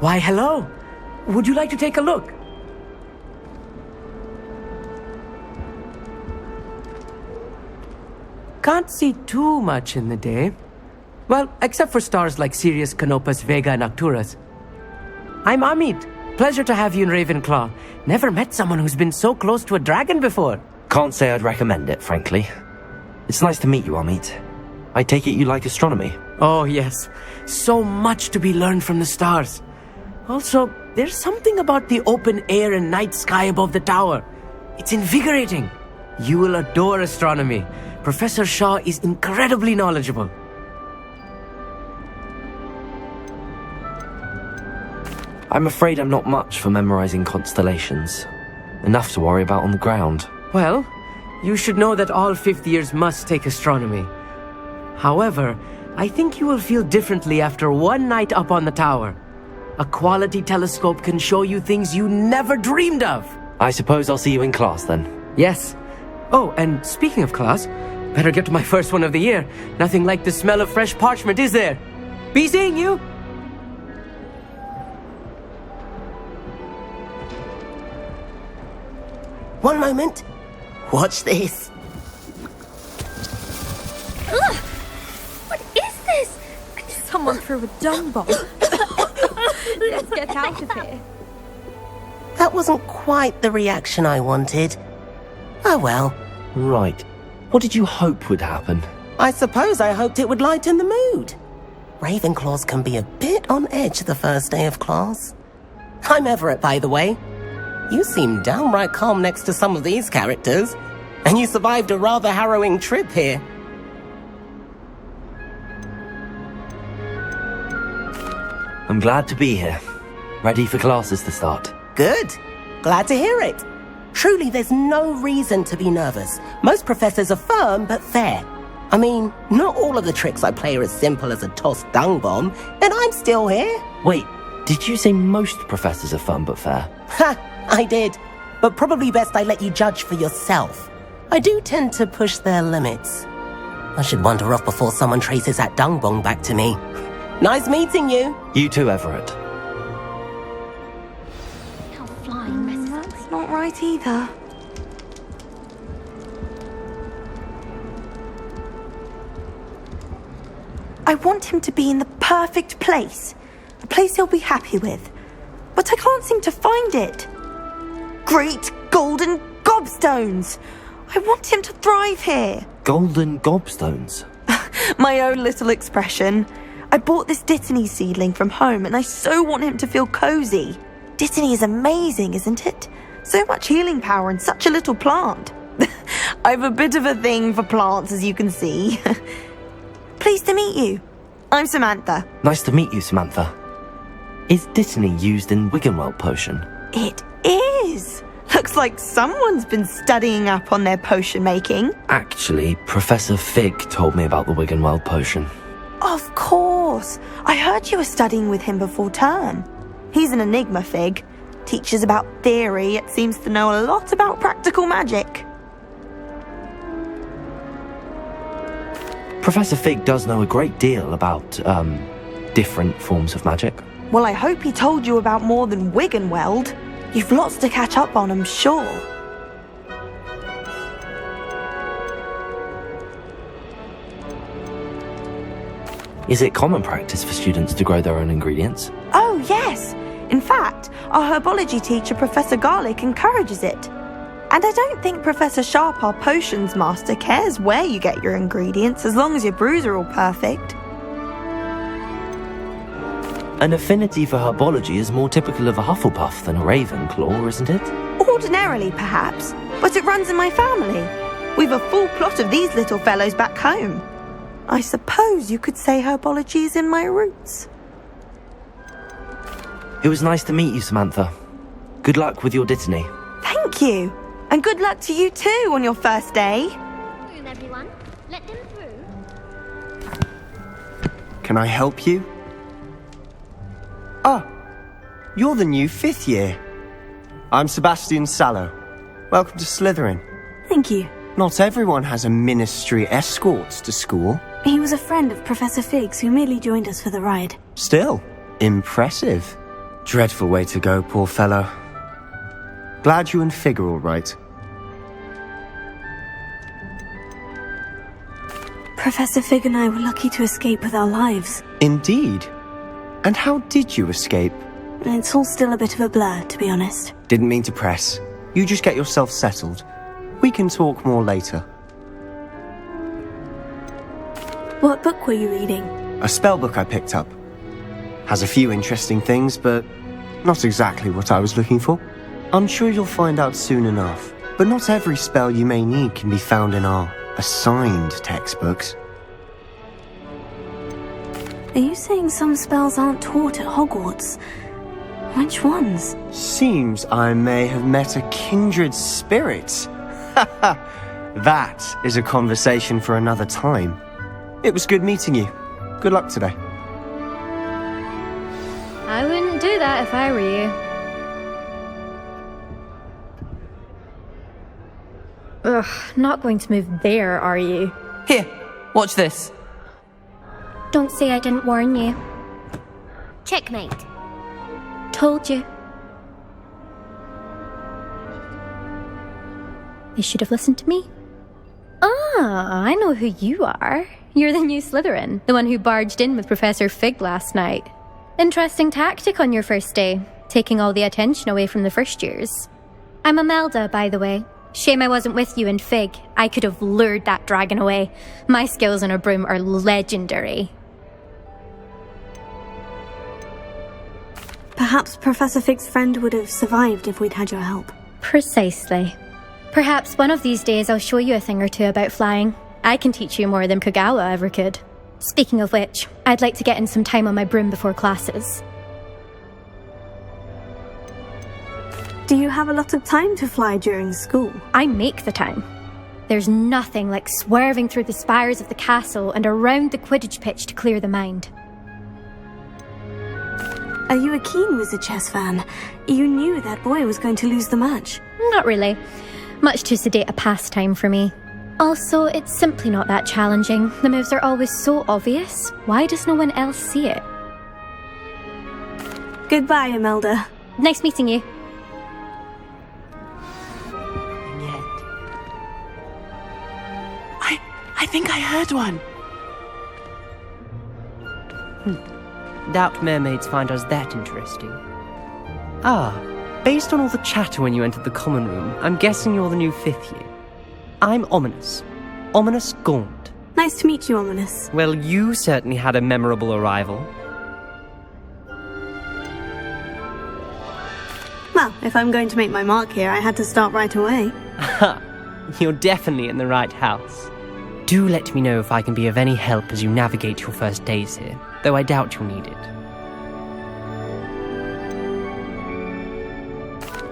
Why, hello. Would you like to take a look? Can't see too much in the day. Well, except for stars like Sirius, Canopus, Vega, and Arcturus. I'm Amit. Pleasure to have you in Ravenclaw. Never met someone who's been so close to a dragon before. Can't say I'd recommend it, frankly. It's nice to meet you, Amit. I take it you like astronomy? Oh, yes. So much to be learned from the stars. Also, there's something about the open air and night sky above the tower. It's invigorating. You will adore astronomy. Professor Shaw is incredibly knowledgeable. I'm afraid I'm not much for memorizing constellations. Enough to worry about on the ground. Well, you should know that all fifth years must take astronomy. However, I think you will feel differently after one night up on the tower. A quality telescope can show you things you never dreamed of. I suppose I'll see you in class then. Yes. Oh, and speaking of class, better get to my first one of the year. Nothing like the smell of fresh parchment, is there? Be seeing you! One moment. Watch this. Ugh! What is this? Someone threw a dung bomb. Let's get out of here. That wasn't quite the reaction I wanted. Oh well. Right. What did you hope would happen? I suppose I hoped it would lighten the mood. Ravenclaws can be a bit on edge the first day of class. I'm Everett, by the way. You seem downright calm next to some of these characters, and you survived a rather harrowing trip here. I'm glad to be here. Ready for classes to start. Good. Glad to hear it. Truly, there's no reason to be nervous. Most professors are firm but fair. I mean, not all of the tricks I play are as simple as a tossed dung bomb, and I'm still here. Wait, did you say most professors are fun but fair? Ha! I did. But probably best I let you judge for yourself. I do tend to push their limits. I should wander off before someone traces that dung bomb back to me. Nice meeting you. You too, Everett. How flying messes up. That's not right either. I want him to be in the perfect place. A place he'll be happy with. But I can't seem to find it. Great golden gobstones! I want him to thrive here. Golden gobstones? My own little expression. I bought this Dittany seedling from home and I so want him to feel cozy. Dittany is amazing, isn't it? So much healing power in such a little plant. I've a bit of a thing for plants, as you can see. Pleased to meet you. I'm Samantha. Nice to meet you, Samantha. Is Dittany used in Wiggenweld potion? It is. Looks like someone's been studying up on their potion making. Actually, Professor Fig told me about the Wiggenweld potion. Of course. I heard you were studying with him before term. He's an enigma, Fig. Teaches about theory, yet seems to know a lot about practical magic. Professor Fig does know a great deal about, different forms of magic. Well, I hope he told you about more than Wiggenweld. You've lots to catch up on, I'm sure. Is it common practice for students to grow their own ingredients? Oh, yes. In fact, our herbology teacher, Professor Garlick, encourages it. And I don't think Professor Sharp, our potions master, cares where you get your ingredients as long as your brews are all perfect. An affinity for herbology is more typical of a Hufflepuff than a Ravenclaw, isn't it? Ordinarily, perhaps, but it runs in my family. We've a full plot of these little fellows back home. I suppose you could say herbology is in my roots. It was nice to meet you, Samantha. Good luck with your Dittany. Thank you. And good luck to you too on your first day. Room, everyone. Let them through. Can I help you? Ah, you're the new 5th year. I'm Sebastian Sallow. Welcome to Slytherin. Thank you. Not everyone has a ministry escort to school. He was a friend of Professor Fig's who merely joined us for the ride. Still, impressive. Dreadful way to go, poor fellow. Glad you and Fig are all right. Professor Fig and I were lucky to escape with our lives. Indeed. And how did you escape? It's all still a bit of a blur, to be honest. Didn't mean to press. You just get yourself settled. We can talk more later. What book were you reading? A spell book I picked up. Has a few interesting things, but not exactly what I was looking for. I'm sure you'll find out soon enough. But not every spell you may need can be found in our assigned textbooks. Are you saying some spells aren't taught at Hogwarts? Which ones? Seems I may have met a kindred spirit. That is a conversation for another time. It was good meeting you. Good luck today. I wouldn't do that if I were you. Ugh, not going to move there, are you? Here, watch this. Don't say I didn't warn you. Checkmate. Told you. They should have listened to me. Ah, I know who you are. You're the new Slytherin, the one who barged in with Professor Fig last night. Interesting tactic on your first day, taking all the attention away from the first years. I'm Imelda, by the way. Shame I wasn't with you and Fig. I could have lured that dragon away. My skills on a broom are legendary. Perhaps Professor Fig's friend would have survived if we'd had your help. Precisely. Perhaps one of these days I'll show you a thing or two about flying. I can teach you more than Kogawa ever could. Speaking of which, I'd like to get in some time on my broom before classes. Do you have a lot of time to fly during school? I make the time. There's nothing like swerving through the spires of the castle and around the Quidditch pitch to clear the mind. Are you a keen Wizard Chess fan? You knew that boy was going to lose the match. Not really. Much too sedate a pastime for me. Also, it's simply not that challenging. The moves are always so obvious. Why does no one else see it? Goodbye, Imelda. Nice meeting you. I think I heard one. Doubt mermaids find us that interesting. Ah, based on all the chatter when you entered the common room, I'm guessing you're the new 5th year. I'm Ominous. Ominous Gaunt. Nice to meet you, Ominous. Well, you certainly had a memorable arrival. Well, if I'm going to make my mark here, I had to start right away. Ha! You're definitely in the right house. Do let me know if I can be of any help as you navigate your first days here, though I doubt you'll need it.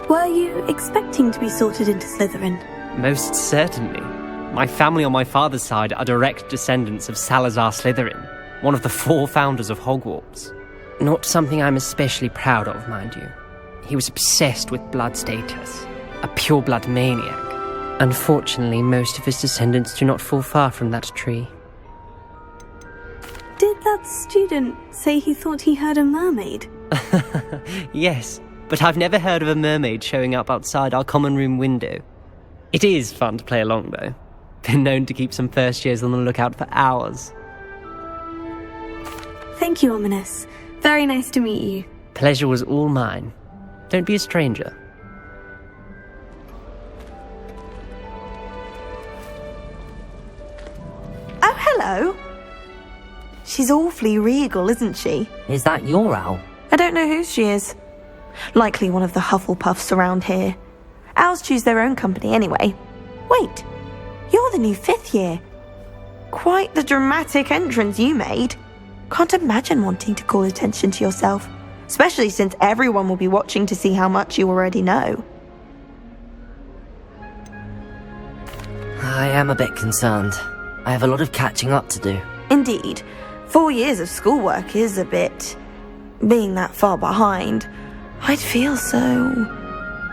Were you expecting to be sorted into Slytherin? Most certainly. My family on my father's side are direct descendants of Salazar Slytherin, one of the 4 founders of Hogwarts. Not something I'm especially proud of, mind you. He was obsessed with blood status, a pure-blood maniac. Unfortunately, most of his descendants do not fall far from that tree. Did that student say he thought he heard a mermaid? Yes, but I've never heard of a mermaid showing up outside our common room window. It is fun to play along, though. Been known to keep some first years on the lookout for hours. Thank you, Ominous. Very nice to meet you. Pleasure was all mine. Don't be a stranger. Oh, hello. She's awfully regal, isn't she? Is that your owl? I don't know who she is. Likely one of the Hufflepuffs around here. Owls choose their own company anyway. Wait, you're the new 5th year. Quite the dramatic entrance you made. Can't imagine wanting to call attention to yourself, especially since everyone will be watching to see how much you already know. I am a bit concerned. I have a lot of catching up to do. Indeed, 4 years of schoolwork is a bit... Being that far behind, I'd feel so...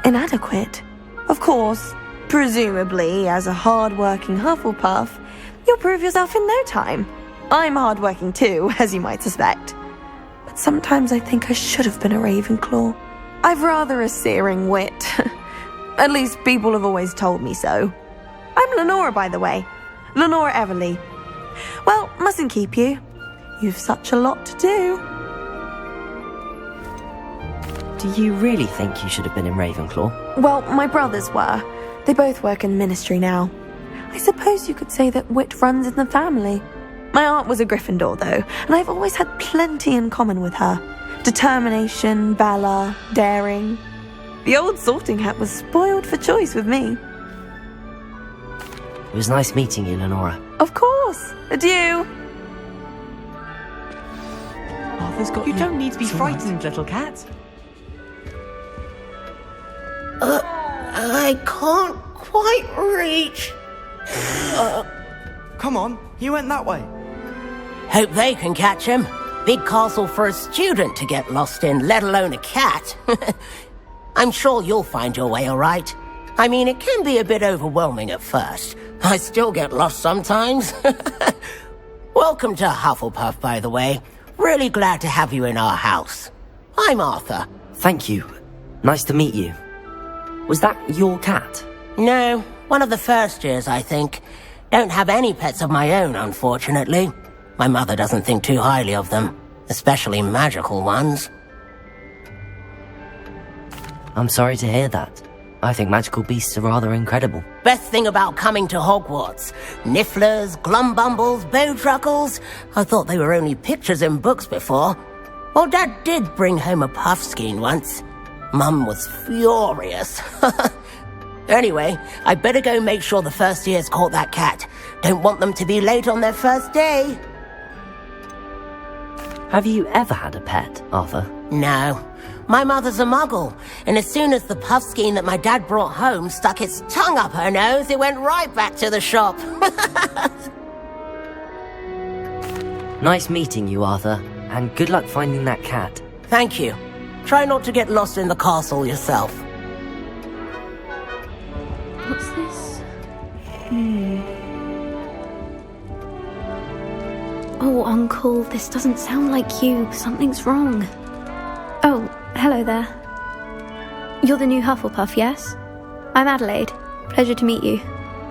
inadequate. Of course, presumably, as a hard-working Hufflepuff, you'll prove yourself in no time. I'm hard-working too, as you might suspect. But Sometimes I think I should have been a Ravenclaw. I've rather a searing wit. At least people have always told me so. I'm Lenora, by the way. Lenora Everly. Well, mustn't keep you. You've such a lot to do. Do you really think you should have been in Ravenclaw? Well, my brothers were. They both work in ministry now. I suppose you could say that wit runs in the family. My aunt was a Gryffindor, though, and I've always had plenty in common with her. Determination, valor, daring. The old sorting hat was spoiled for choice with me. It was nice meeting you, Lenora. Of course. Adieu. Arthur's got you. Don't need to be frightened, little cat. I can't quite reach. Come on, he went that way. Hope they can catch him. Big castle for a student to get lost in, let alone a cat. I'm sure you'll find your way all right. I mean, it can be a bit overwhelming at first. I still get lost sometimes. Welcome to Hufflepuff, by the way. Really glad to have you in our house. I'm Arthur. Thank you. Nice to meet you. Was that your cat? No, one of the first years, I think. Don't have any pets of my own, unfortunately. My mother doesn't think too highly of them, especially magical ones. I'm sorry to hear that. I think magical beasts are rather incredible. Best thing about coming to Hogwarts. Nifflers, glumbumbles, bowtruckles. I thought they were only pictures in books before. Well, Dad did bring home a puffskein once. Mum was furious. Anyway, I better go make sure the first years caught that cat. Don't want them to be late on their first day. Have you ever had a pet, Arthur? No. My mother's a muggle, and as soon as the puffskein that my dad brought home stuck its tongue up her nose, it went right back to the shop. Nice meeting you, Arthur, and good luck finding that cat. Thank you. Try not to get lost in the castle yourself. What's this? Oh, Uncle, this doesn't sound like you. Something's wrong. Oh, hello there. You're the new Hufflepuff, yes? I'm Adelaide. Pleasure to meet you.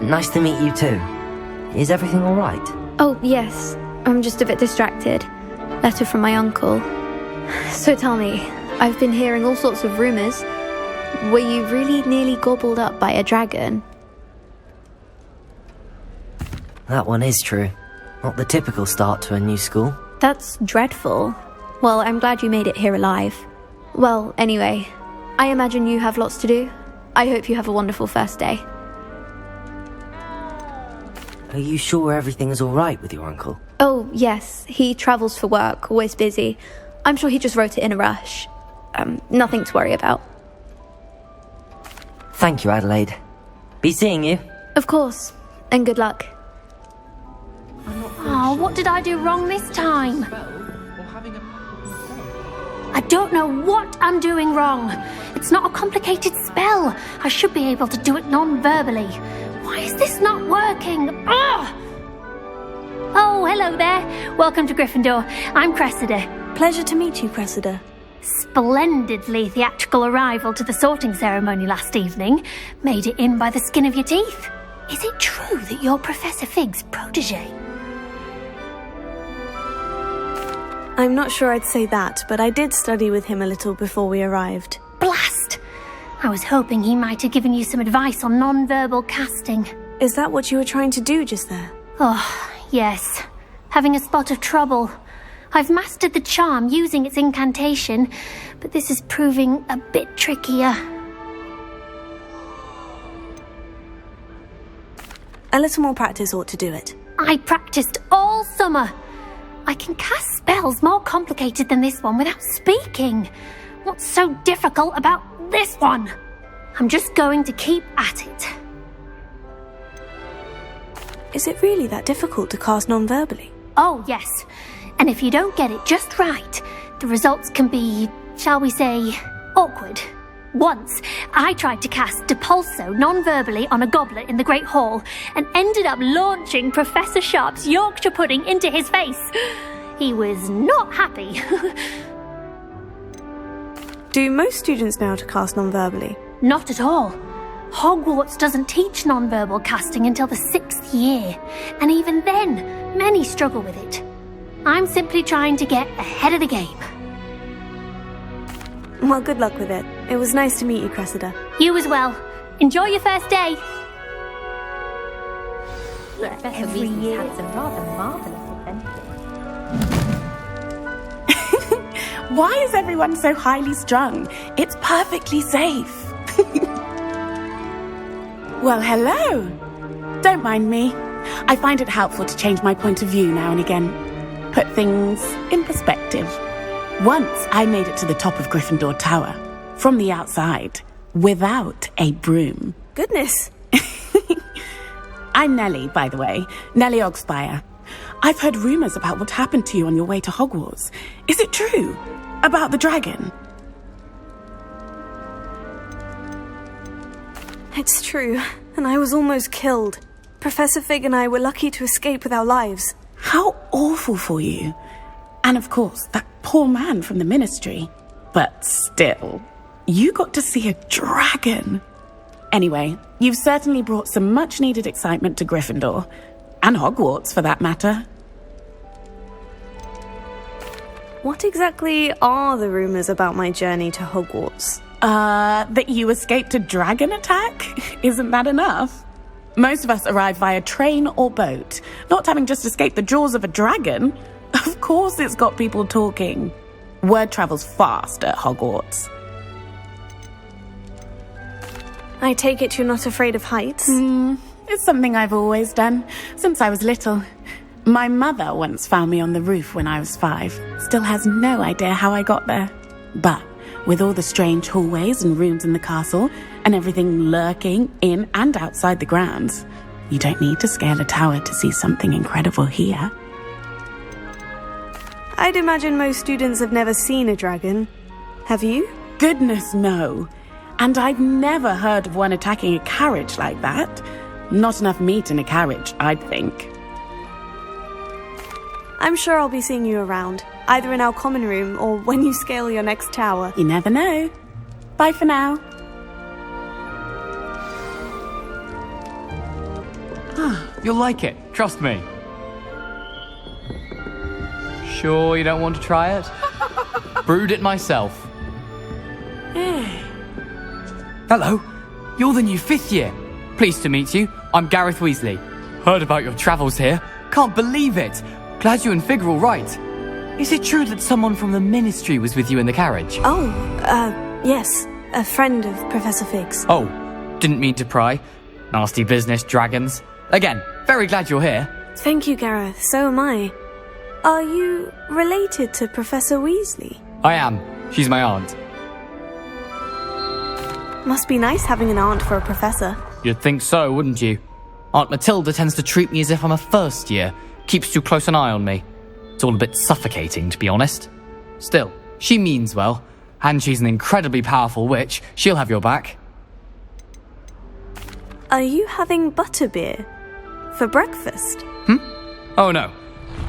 Nice to meet you too. Is everything all right? Oh, yes. I'm just a bit distracted. Letter from my uncle. So tell me, I've been hearing all sorts of rumours. Were you really nearly gobbled up by a dragon? That one is true. Not the typical start to a new school. That's dreadful. Well, I'm glad you made it here alive. Well, anyway, I imagine you have lots to do. I hope you have a wonderful first day. Are you sure everything is all right with your uncle? Oh, yes. He travels for work, always busy. I'm sure he just wrote it in a rush. Nothing to worry about. Thank you, Adelaide. Be seeing you. Of course. And good luck. Oh, what did I do wrong this time? I don't know what I'm doing wrong. It's not a complicated spell. I should be able to do it non-verbally. Why is this not working? Ugh! Oh, hello there. Welcome to Gryffindor. I'm Cressida. Pleasure to meet you, Cressida. Splendidly theatrical arrival to the sorting ceremony last evening. Made it in by the skin of your teeth. Is it true that you're Professor Fig's protege? I'm not sure I'd say that, but I did study with him a little before we arrived. Blast! I was hoping he might have given you some advice on non-verbal casting. Is that what you were trying to do just there? Oh, yes. Having a spot of trouble. I've mastered the charm using its incantation, but this is proving a bit trickier. A little more practice ought to do it. I practiced all summer. I can cast spells more complicated than this one without speaking. What's so difficult about this one? I'm just going to keep at it. Is it really that difficult to cast non-verbally? Oh, yes. And if you don't get it just right, the results can be, shall we say, awkward. Once, I tried to cast Depulso non-verbally on a goblet in the Great Hall and ended up launching Professor Sharp's Yorkshire pudding into his face. He was not happy. Do most students know how to cast non-verbally? Not at all. Hogwarts doesn't teach non-verbal casting until the 6th year, and even then, many struggle with it. I'm simply trying to get ahead of the game. Well, good luck with it. It was nice to meet you, Cressida. You as well. Enjoy your first day. Professor Weasley's had some rather marvellous adventures. Why is everyone so highly strung? It's perfectly safe. Well, hello. Don't mind me. I find it helpful to change my point of view now and again. Put things in perspective. Once I made it to the top of Gryffindor Tower, from the outside, without a broom. Goodness. I'm Nellie, by the way. Nellie Ogspire. I've heard rumours about what happened to you on your way to Hogwarts. Is it true? About the dragon? It's true, and I was almost killed. Professor Fig and I were lucky to escape with our lives. How awful for you. And of course, that poor man from the Ministry. But still, you got to see a dragon. Anyway, you've certainly brought some much-needed excitement to Gryffindor. And Hogwarts, for that matter. What exactly are the rumours about my journey to Hogwarts? That you escaped a dragon attack? Isn't that enough? Most of us arrive via train or boat, not having just escaped the jaws of a dragon. Of course it's got people talking. Word travels fast at Hogwarts. I take it you're not afraid of heights? It's something I've always done, since I was little. My mother once found me on the roof when I was 5. Still has no idea how I got there. But with all the strange hallways and rooms in the castle, and everything lurking in and outside the grounds, you don't need to scale a tower to see something incredible here. I'd imagine most students have never seen a dragon. Have you? Goodness, no. And I've never heard of one attacking a carriage like that. Not enough meat in a carriage, I'd think. I'm sure I'll be seeing you around, either in our common room or when you scale your next tower. You never know. Bye for now. You'll like it, trust me. Sure you don't want to try it? Brewed it myself. Hello, you're the new 5th year. Pleased to meet you. I'm Gareth Weasley. Heard about your travels here. Can't believe it. Glad you and Fig are all right. Is it true that someone from the Ministry was with you in the carriage? Yes. A friend of Professor Fig's. Oh, didn't mean to pry. Nasty business, dragons. Again, very glad you're here. Thank you, Gareth. So am I. Are you related to Professor Weasley? I am. She's my aunt. Must be nice having an aunt for a professor. You'd think so, wouldn't you? Aunt Matilda tends to treat me as if I'm a first year. Keeps too close an eye on me. It's all a bit suffocating, to be honest. Still, she means well. And she's an incredibly powerful witch. She'll have your back. Are you having butterbeer for breakfast? Oh no.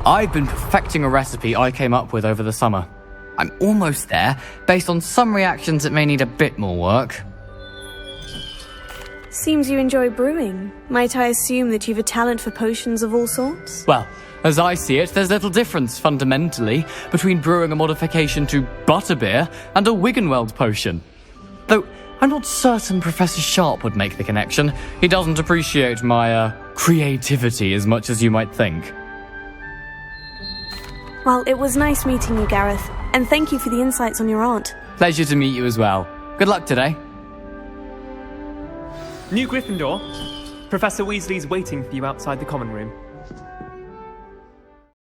I've been perfecting a recipe I came up with over the summer. I'm almost there. Based on some reactions, it may need a bit more work. Seems you enjoy brewing. Might I assume that you've a talent for potions of all sorts? Well, as I see it, there's little difference, fundamentally, between brewing a modification to butterbeer and a Wiggenweld potion. Though, I'm not certain Professor Sharp would make the connection. He doesn't appreciate my, creativity as much as you might think. Well, it was nice meeting you, Gareth, and thank you for the insights on your aunt. Pleasure to meet you as well. Good luck today. New Gryffindor. Professor Weasley's waiting for you outside the common room.